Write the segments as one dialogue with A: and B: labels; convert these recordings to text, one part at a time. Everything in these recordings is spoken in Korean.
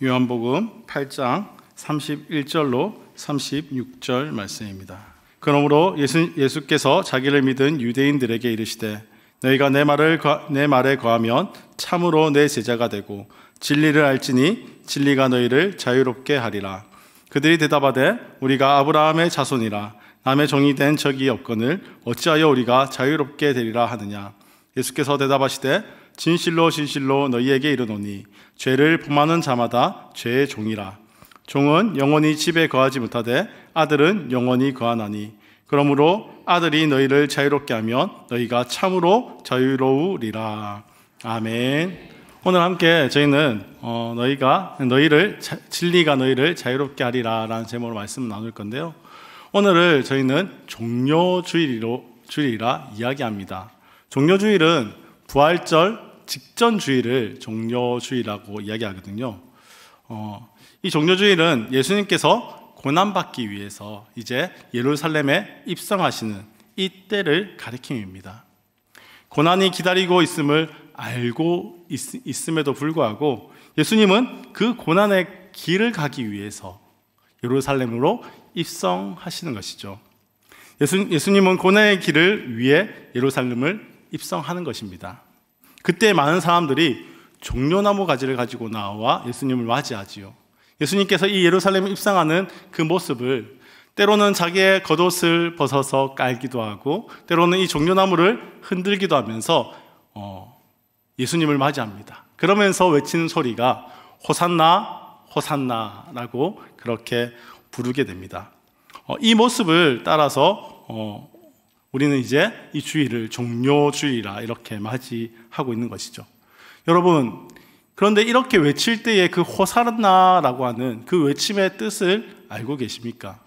A: 요한복음 8장 31절로 36절 말씀입니다. 그러므로 예수께서 자기를 믿은 유대인들에게 이르시되 너희가 내 말에 거하면 참으로 내 제자가 되고 진리를 알지니 진리가 너희를 자유롭게 하리라. 그들이 대답하되 우리가 아브라함의 자손이라 남의 종이 된 적이 없거늘 어찌하여 우리가 자유롭게 되리라 하느냐. 예수께서 대답하시되 진실로 진실로 너희에게 이르노니 죄를 범하는 자마다 죄의 종이라. 종은 영원히 집에 거하지 못하되 아들은 영원히 거하나니 그러므로 아들이 너희를 자유롭게 하면 너희가 참으로 자유로우리라. 아멘. 오늘 함께 저희는 진리가 너희를 자유롭게 하리라 라는 제목으로 말씀을 나눌 건데요, 오늘을 저희는 종료주일이라 이야기합니다. 종료주일은 부활절 직전 주일을 종료주일이라고 이야기하거든요. 이 종료주일은 예수님께서 고난받기 위해서 이제 예루살렘에 입성하시는 이때를 가리킴입니다. 고난이 기다리고 있음을 알고 있음에도 불구하고 예수님은 그 고난의 길을 가기 위해서 예루살렘으로 입성하시는 것이죠. 예수님은 고난의 길을 위해 예루살렘을 입성하는 것입니다. 그때 많은 사람들이 종려나무 가지를 가지고 나와 예수님을 맞이하지요. 예수님께서 이 예루살렘에 입성하는 그 모습을 때로는 자기의 겉옷을 벗어서 깔기도 하고 때로는 이 종려나무를 흔들기도 하면서 예수님을 맞이합니다. 그러면서 외치는 소리가 호산나 호산나라고 그렇게 부르게 됩니다. 이 모습을 따라서 우리는 이제 이 주일을 종료주일이라 이렇게 맞이하고 있는 것이죠. 여러분, 그런데 이렇게 외칠 때의 그 호산나라고 하는 그 외침의 뜻을 알고 계십니까?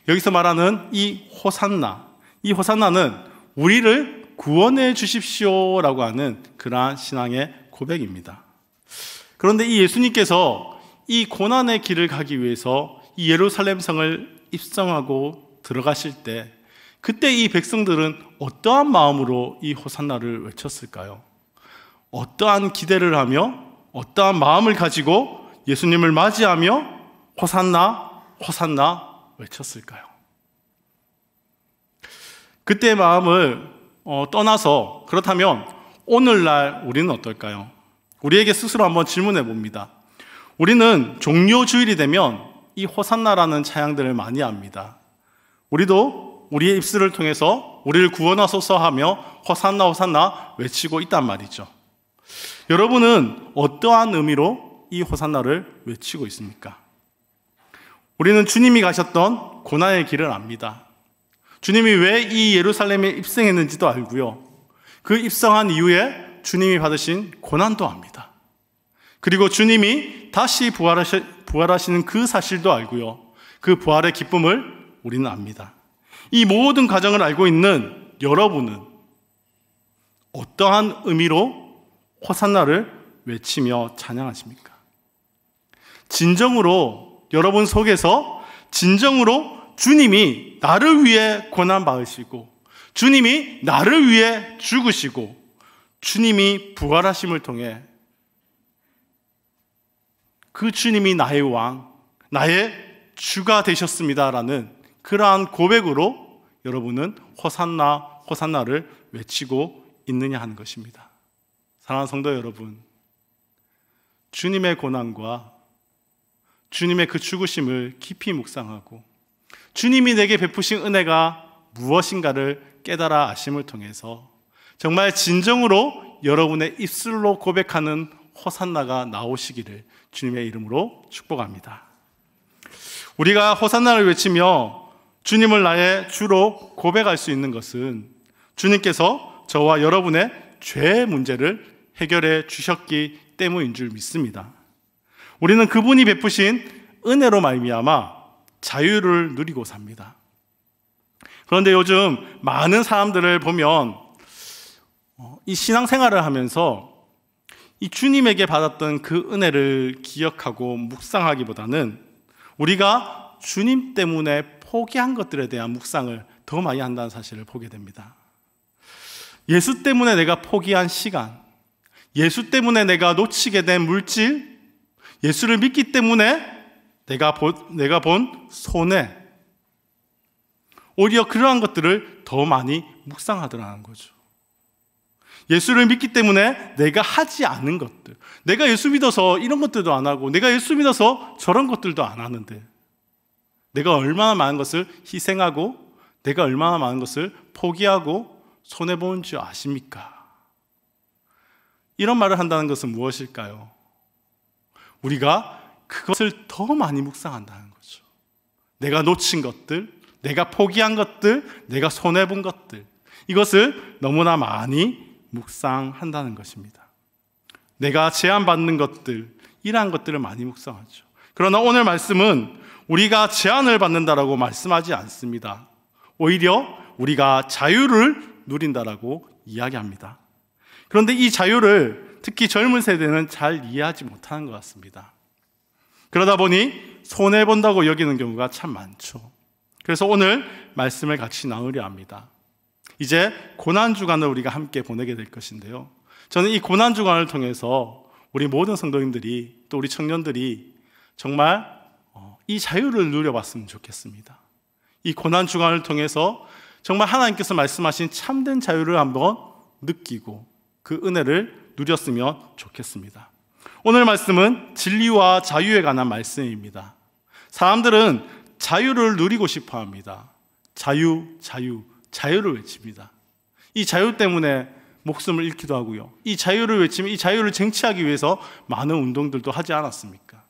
A: 여기서 말하는 이 호산나는 우리를 구원해 주십시오라고 하는 그러한 신앙의 고백입니다. 그런데 이 예수님께서 이 고난의 길을 가기 위해서 이 예루살렘 성을 입성하고 들어가실 때 그때 이 백성들은 어떠한 마음으로 이 호산나를 외쳤을까요? 어떠한 기대를 하며 어떠한 마음을 가지고 예수님을 맞이하며 호산나 호산나 외쳤을까요? 그때의 마음을 떠나서 그렇다면 오늘날 우리는 어떨까요? 우리에게 스스로 한번 질문해 봅니다. 우리는 종료주일이 되면 이 호산나라는 찬양들을 많이 합니다. 우리도 우리의 입술을 통해서 우리를 구원하소서 하며 호산나 호산나 외치고 있단 말이죠. 여러분은 어떠한 의미로 이 호산나를 외치고 있습니까? 우리는 주님이 가셨던 고난의 길을 압니다. 주님이 왜 이 예루살렘에 입성했는지도 알고요, 그 입성한 이후에 주님이 받으신 고난도 압니다. 그리고 주님이 다시 부활하시는 그 사실도 알고요, 그 부활의 기쁨을 우리는 압니다. 이 모든 과정을 알고 있는 여러분은 어떠한 의미로 호산나를 외치며 찬양하십니까? 진정으로 여러분 속에서 진정으로 주님이 나를 위해 고난받으시고 주님이 나를 위해 죽으시고 주님이 부활하심을 통해 그 주님이 나의 왕, 나의 주가 되셨습니다라는 그러한 고백으로 여러분은 호산나 호산나를 외치고 있느냐 하는 것입니다. 사랑하는 성도 여러분, 주님의 고난과 주님의 그 죽으심을 깊이 묵상하고 주님이 내게 베푸신 은혜가 무엇인가를 깨달아 아심을 통해서 정말 진정으로 여러분의 입술로 고백하는 호산나가 나오시기를 주님의 이름으로 축복합니다. 우리가 호산나를 외치며 주님을 나의 주로 고백할 수 있는 것은 주님께서 저와 여러분의 죄의 문제를 해결해 주셨기 때문인 줄 믿습니다. 우리는 그분이 베푸신 은혜로 말미암아 자유를 누리고 삽니다. 그런데 요즘 많은 사람들을 보면 이 신앙생활을 하면서 이 주님에게 받았던 그 은혜를 기억하고 묵상하기보다는 우리가 주님 때문에 포기한 것들에 대한 묵상을 더 많이 한다는 사실을 보게 됩니다. 예수 때문에 내가 포기한 시간, 예수 때문에 내가 놓치게 된 물질, 예수를 믿기 때문에 내가 본 손해, 오히려 그러한 것들을 더 많이 묵상하더라는 거죠. 예수를 믿기 때문에 내가 하지 않은 것들, 내가 예수 믿어서 이런 것들도 안 하고 내가 예수 믿어서 저런 것들도 안 하는데 내가 얼마나 많은 것을 희생하고 내가 얼마나 많은 것을 포기하고 손해보는 줄 아십니까? 이런 말을 한다는 것은 무엇일까요? 우리가 그것을 더 많이 묵상한다는 거죠. 내가 놓친 것들, 내가 포기한 것들, 내가 손해본 것들, 이것을 너무나 많이 묵상한다는 것입니다. 내가 제한받는 것들, 이러한 것들을 많이 묵상하죠. 그러나 오늘 말씀은 우리가 제한을 받는다라고 말씀하지 않습니다. 오히려 우리가 자유를 누린다라고 이야기합니다. 그런데 이 자유를 특히 젊은 세대는 잘 이해하지 못하는 것 같습니다. 그러다 보니 손해본다고 여기는 경우가 참 많죠. 그래서 오늘 말씀을 같이 나누려 합니다. 이제 고난주간을 우리가 함께 보내게 될 것인데요, 저는 이 고난주간을 통해서 우리 모든 성도님들이 또 우리 청년들이 정말 이 자유를 누려봤으면 좋겠습니다. 이 고난주간을 통해서 정말 하나님께서 말씀하신 참된 자유를 한번 느끼고 그 은혜를 누렸으면 좋겠습니다. 오늘 말씀은 진리와 자유에 관한 말씀입니다. 사람들은 자유를 누리고 싶어 합니다. 자유, 자유, 자유를 외칩니다. 이 자유 때문에 목숨을 잃기도 하고요, 이 자유를 외치면 이 자유를 쟁취하기 위해서 많은 운동들도 하지 않았습니까?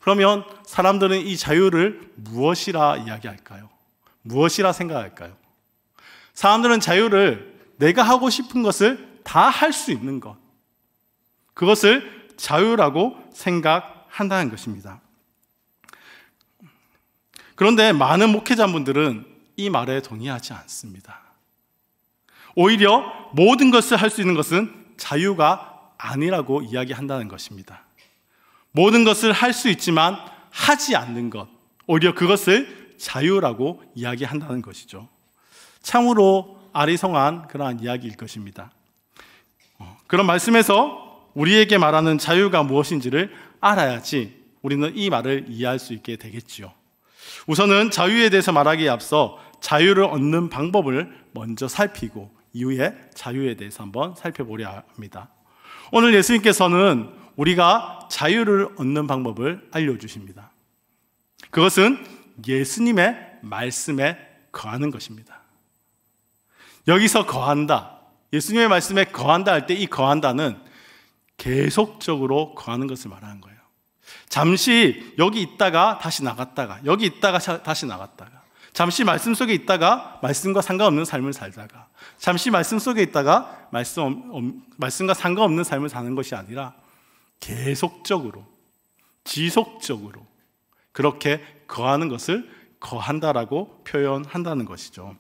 A: 그러면 사람들은 이 자유를 무엇이라 이야기할까요? 무엇이라 생각할까요? 사람들은 자유를 내가 하고 싶은 것을 다 할 수 있는 것, 그것을 자유라고 생각한다는 것입니다. 그런데 많은 목회자분들은 이 말에 동의하지 않습니다. 오히려 모든 것을 할 수 있는 것은 자유가 아니라고 이야기한다는 것입니다. 모든 것을 할 수 있지만 하지 않는 것, 오히려 그것을 자유라고 이야기한다는 것이죠. 참으로 아리송한 그러한 이야기일 것입니다. 그런 말씀에서 우리에게 말하는 자유가 무엇인지를 알아야지 우리는 이 말을 이해할 수 있게 되겠지요. 우선은 자유에 대해서 말하기에 앞서 자유를 얻는 방법을 먼저 살피고 이후에 자유에 대해서 한번 살펴보려 합니다. 오늘 예수님께서는 우리가 자유를 얻는 방법을 알려주십니다. 그것은 예수님의 말씀에 거하는 것입니다. 여기서 거한다, 예수님의 말씀에 거한다 할 때 이 거한다는 계속적으로 거하는 것을 말하는 거예요. 잠시 여기 있다가 다시 나갔다가, 여기 있다가 다시 나갔다가, 잠시 말씀 속에 있다가 말씀과 상관없는 삶을 살다가, 잠시 말씀 속에 있다가 말씀과 상관없는 삶을 사는 것이 아니라 계속적으로, 지속적으로 그렇게 거하는 것을 거한다라고 표현한다는 것이죠.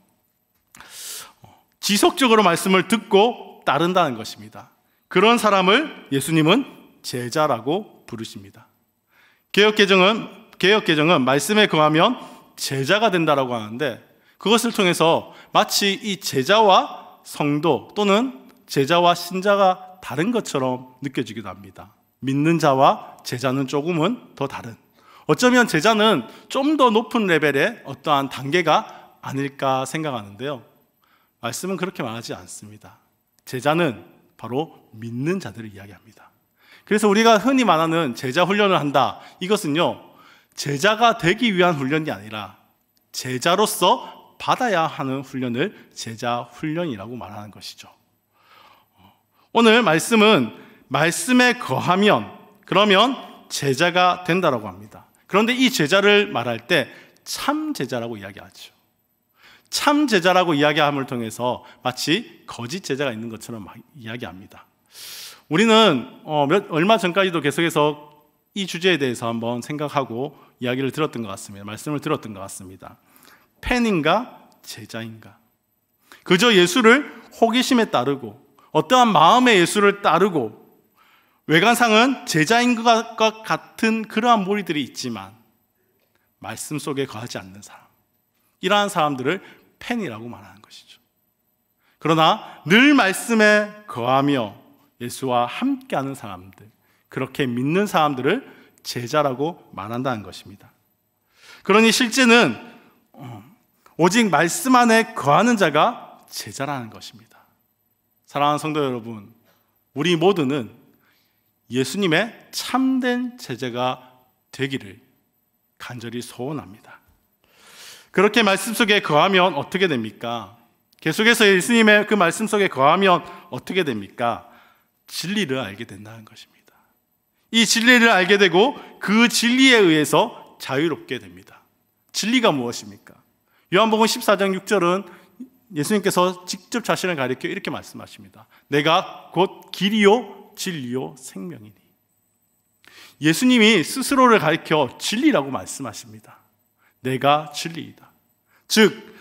A: 지속적으로 말씀을 듣고 따른다는 것입니다. 그런 사람을 예수님은 제자라고 부르십니다. 개역개정은 말씀에 거하면 제자가 된다라고 하는데, 그것을 통해서 마치 이 제자와 성도 또는 제자와 신자가 다른 것처럼 느껴지기도 합니다. 믿는 자와 제자는 조금은 더 다른, 어쩌면 제자는 좀 더 높은 레벨의 어떠한 단계가 아닐까 생각하는데요, 말씀은 그렇게 말하지 않습니다. 제자는 바로 믿는 자들을 이야기합니다. 그래서 우리가 흔히 말하는 제자 훈련을 한다, 이것은요, 제자가 되기 위한 훈련이 아니라 제자로서 받아야 하는 훈련을 제자 훈련이라고 말하는 것이죠. 오늘 말씀은 말씀에 거하면, 그러면 제자가 된다라고 합니다. 그런데 이 제자를 말할 때 참 제자라고 이야기하죠. 참 제자라고 이야기함을 통해서 마치 거짓 제자가 있는 것처럼 이야기합니다. 우리는 얼마 전까지도 계속해서 이 주제에 대해서 한번 생각하고 이야기를 들었던 것 같습니다. 말씀을 들었던 것 같습니다. 팬인가 제자인가? 그저 예수를 호기심에 따르고 어떠한 마음의 예수를 따르고 외관상은 제자인 것 같은 그러한 무리들이 있지만 말씀 속에 거하지 않는 사람, 이러한 사람들을 팬이라고 말하는 것이죠. 그러나 늘 말씀에 거하며 예수와 함께하는 사람들, 그렇게 믿는 사람들을 제자라고 말한다는 것입니다. 그러니 실제는 오직 말씀 안에 거하는 자가 제자라는 것입니다. 사랑하는 성도 여러분, 우리 모두는 예수님의 참된 제자가 되기를 간절히 소원합니다. 그렇게 말씀 속에 거하면 어떻게 됩니까? 계속해서 예수님의 그 말씀 속에 거하면 어떻게 됩니까? 진리를 알게 된다는 것입니다. 이 진리를 알게 되고 그 진리에 의해서 자유롭게 됩니다. 진리가 무엇입니까? 요한복음 14장 6절은 예수님께서 직접 자신을 가리켜 이렇게 말씀하십니다. 내가 곧 길이요 진리요 생명이니. 예수님이 스스로를 가리켜 진리라고 말씀하십니다. 내가 진리이다. 즉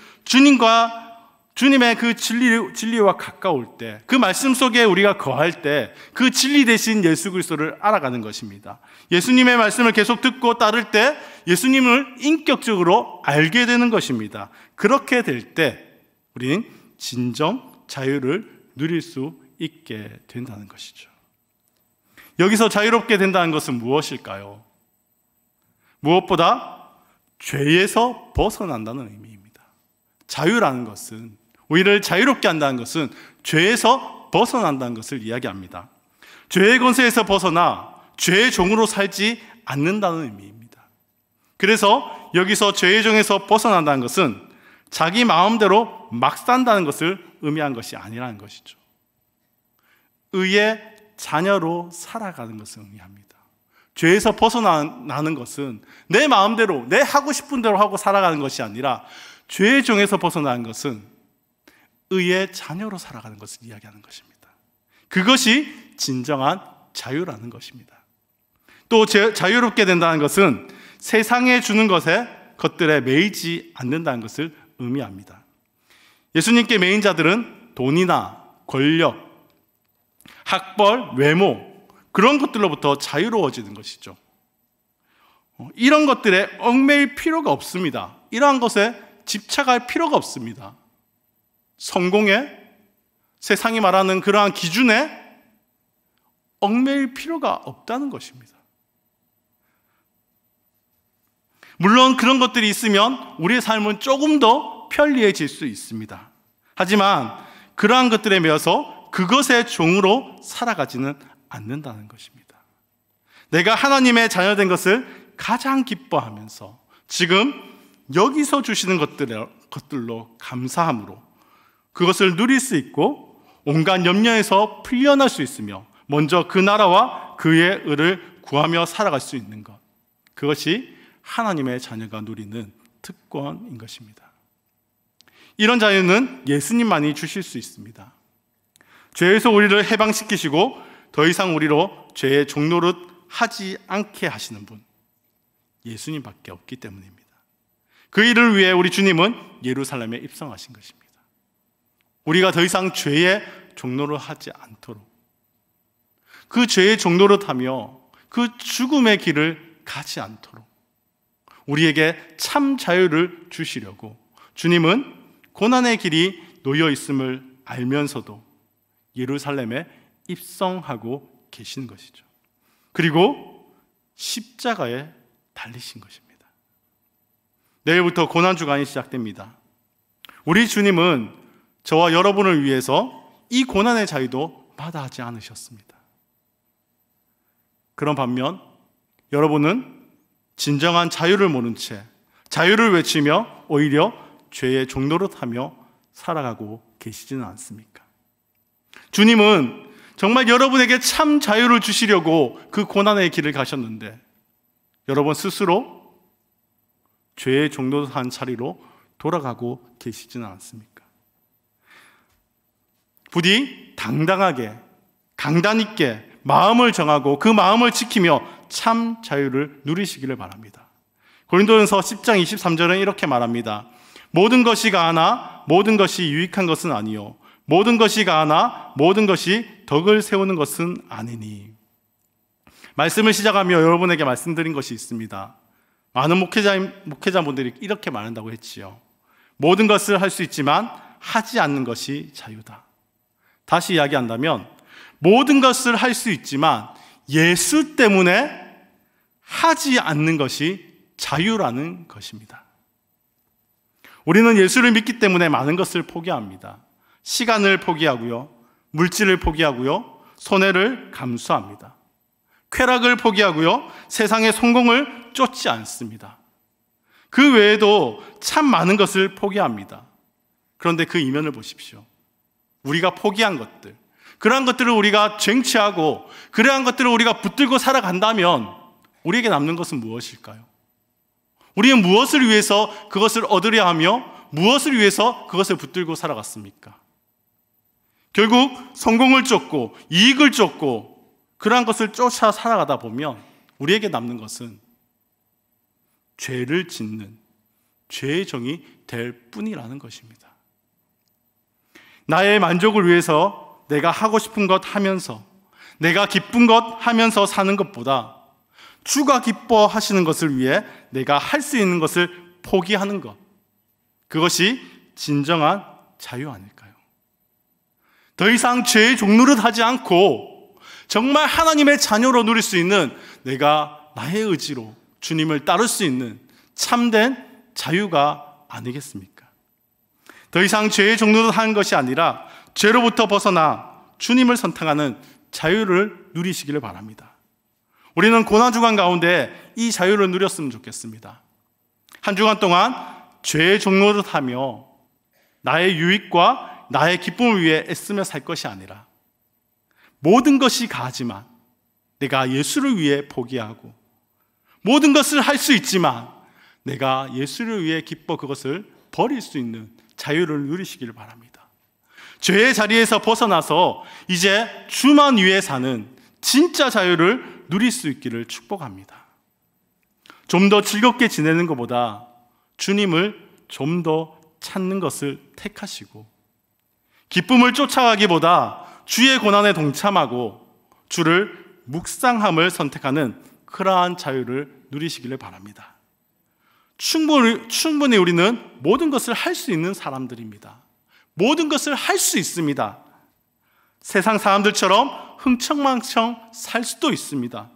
A: 주님의 그 진리와 가까울 때, 그 말씀 속에 우리가 거할 때 그 진리 대신 예수 그리스도를 알아가는 것입니다. 예수님의 말씀을 계속 듣고 따를 때 예수님을 인격적으로 알게 되는 것입니다. 그렇게 될 때 우리는 진정 자유를 누릴 수 있게 된다는 것이죠. 여기서 자유롭게 된다는 것은 무엇일까요? 무엇보다 죄에서 벗어난다는 의미입니다. 자유라는 것은, 우리를 자유롭게 한다는 것은 죄에서 벗어난다는 것을 이야기합니다. 죄의 권세에서 벗어나 죄의 종으로 살지 않는다는 의미입니다. 그래서 여기서 죄의 종에서 벗어난다는 것은 자기 마음대로 막 산다는 것을 의미한 것이 아니라는 것이죠. 의의 자녀로 살아가는 것을 의미합니다. 죄에서 벗어나는 것은 내 마음대로, 내 하고 싶은 대로 하고 살아가는 것이 아니라 죄의 종에서 벗어나는 것은 의의 자녀로 살아가는 것을 이야기하는 것입니다. 그것이 진정한 자유라는 것입니다. 또 자유롭게 된다는 것은 세상에 주는 것들에 매이지 않는다는 것을 의미합니다. 예수님께 매인 자들은 돈이나 권력, 학벌, 외모, 그런 것들로부터 자유로워지는 것이죠. 이런 것들에 얽매일 필요가 없습니다. 이러한 것에 집착할 필요가 없습니다. 성공에, 세상이 말하는 그러한 기준에 얽매일 필요가 없다는 것입니다. 물론 그런 것들이 있으면 우리의 삶은 조금 더 편리해질 수 있습니다. 하지만 그러한 것들에 매여서 그것의 종으로 살아가지는 않는다는 것입니다. 내가 하나님의 자녀된 것을 가장 기뻐하면서 지금 여기서 주시는 것들로 감사함으로 그것을 누릴 수 있고 온갖 염려에서 풀려날 수 있으며 먼저 그 나라와 그의 의를 구하며 살아갈 수 있는 것, 그것이 하나님의 자녀가 누리는 특권인 것입니다. 이런 자유는 예수님만이 주실 수 있습니다. 죄에서 우리를 해방시키시고 더 이상 우리로 죄의 종노릇 하지 않게 하시는 분, 예수님밖에 없기 때문입니다. 그 일을 위해 우리 주님은 예루살렘에 입성하신 것입니다. 우리가 더 이상 죄의 종노릇 하지 않도록, 그 죄의 종노릇 하며 그 죽음의 길을 가지 않도록 우리에게 참 자유를 주시려고 주님은 고난의 길이 놓여 있음을 알면서도 예루살렘에 입성하고 계신 것이죠. 그리고 십자가에 달리신 것입니다. 내일부터 고난주간이 시작됩니다. 우리 주님은 저와 여러분을 위해서 이 고난의 자유도 마다하지 않으셨습니다. 그런 반면 여러분은 진정한 자유를 모른 채 자유를 외치며 오히려 죄의 종노릇하며 살아가고 계시지는 않습니까? 주님은 정말 여러분에게 참 자유를 주시려고 그 고난의 길을 가셨는데 여러분 스스로 죄의 종노릇한 자리로 돌아가고 계시지는 않습니까? 부디 당당하게 강단 있게 마음을 정하고 그 마음을 지키며 참 자유를 누리시기를 바랍니다. 고린도전서 10장 23절은 이렇게 말합니다. 모든 것이 가하나 모든 것이 유익한 것은 아니요 모든 것이 가하나 모든 것이 덕을 세우는 것은 아니니. 말씀을 시작하며 여러분에게 말씀드린 것이 있습니다. 많은 목회자분들이 이렇게 말한다고 했지요. 모든 것을 할 수 있지만 하지 않는 것이 자유다. 다시 이야기한다면 모든 것을 할 수 있지만 예수 때문에 하지 않는 것이 자유라는 것입니다. 우리는 예수를 믿기 때문에 많은 것을 포기합니다. 시간을 포기하고요, 물질을 포기하고요, 손해를 감수합니다. 쾌락을 포기하고요, 세상의 성공을 쫓지 않습니다. 그 외에도 참 많은 것을 포기합니다. 그런데 그 이면을 보십시오. 우리가 포기한 것들, 그러한 것들을 우리가 쟁취하고 그러한 것들을 우리가 붙들고 살아간다면 우리에게 남는 것은 무엇일까요? 우리는 무엇을 위해서 그것을 얻으려 하며 무엇을 위해서 그것을 붙들고 살아갔습니까? 결국 성공을 쫓고 이익을 쫓고 그러한 것을 쫓아 살아가다 보면 우리에게 남는 것은 죄를 짓는 죄의 정이 될 뿐이라는 것입니다. 나의 만족을 위해서 내가 하고 싶은 것 하면서 내가 기쁜 것 하면서 사는 것보다 주가 기뻐하시는 것을 위해 내가 할 수 있는 것을 포기하는 것, 그것이 진정한 자유 아닐까요? 더 이상 죄의 종노릇 하지 않고 정말 하나님의 자녀로 누릴 수 있는, 내가 나의 의지로 주님을 따를 수 있는 참된 자유가 아니겠습니까? 더 이상 죄의 종노릇 하는 것이 아니라 죄로부터 벗어나 주님을 선택하는 자유를 누리시기를 바랍니다. 우리는 고난주간 가운데 이 자유를 누렸으면 좋겠습니다. 한 주간 동안 죄의 종노릇하며 나의 유익과 나의 기쁨을 위해 애쓰며 살 것이 아니라 모든 것이 가하지만 내가 예수를 위해 포기하고 모든 것을 할 수 있지만 내가 예수를 위해 기뻐 그것을 버릴 수 있는 자유를 누리시기를 바랍니다. 죄의 자리에서 벗어나서 이제 주만 위해 사는 진짜 자유를 누릴 수 있기를 축복합니다. 좀 더 즐겁게 지내는 것보다 주님을 좀 더 찾는 것을 택하시고 기쁨을 쫓아가기보다 주의 고난에 동참하고 주를 묵상함을 선택하는 그러한 자유를 누리시기를 바랍니다. 충분히 우리는 모든 것을 할 수 있는 사람들입니다. 모든 것을 할 수 있습니다. 세상 사람들처럼 흥청망청 살 수도 있습니다.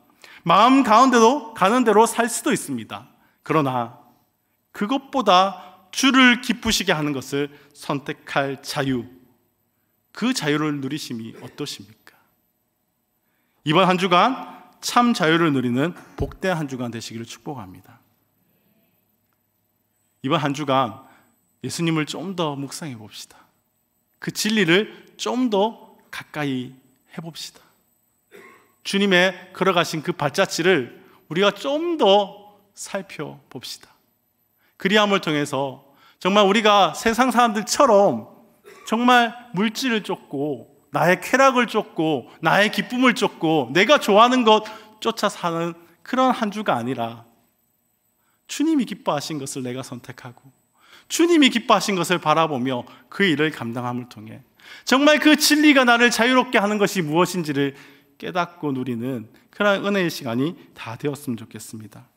A: 마음 가운데도 가는 대로 살 수도 있습니다. 그러나 그것보다 주를 기쁘시게 하는 것을 선택할 자유, 그 자유를 누리심이 어떠십니까? 이번 한 주간 참 자유를 누리는 복된 한 주간 되시기를 축복합니다. 이번 한 주간 예수님을 좀 더 묵상해 봅시다. 그 진리를 좀 더 가까이 해봅시다. 주님의 걸어가신 그 발자취를 우리가 좀 더 살펴봅시다. 그리함을 통해서 정말 우리가 세상 사람들처럼 정말 물질을 쫓고 나의 쾌락을 쫓고 나의 기쁨을 쫓고 내가 좋아하는 것 쫓아 사는 그런 한 주가 아니라 주님이 기뻐하신 것을 내가 선택하고 주님이 기뻐하신 것을 바라보며 그 일을 감당함을 통해 정말 그 진리가 나를 자유롭게 하는 것이 무엇인지를 깨닫고 누리는 그런 은혜의 시간이 다 되었으면 좋겠습니다.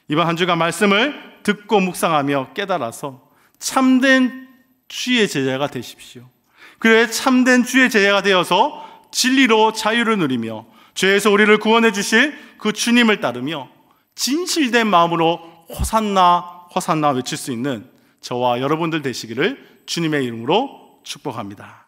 A: 이번 한 주간 말씀을 듣고 묵상하며 깨달아서 참된 주의 제자가 되십시오. 그래 참된 주의 제자가 되어서 진리로 자유를 누리며 죄에서 우리를 구원해 주실 그 주님을 따르며 진실된 마음으로 호산나 호산나 외칠 수 있는 저와 여러분들 되시기를 주님의 이름으로 축복합니다.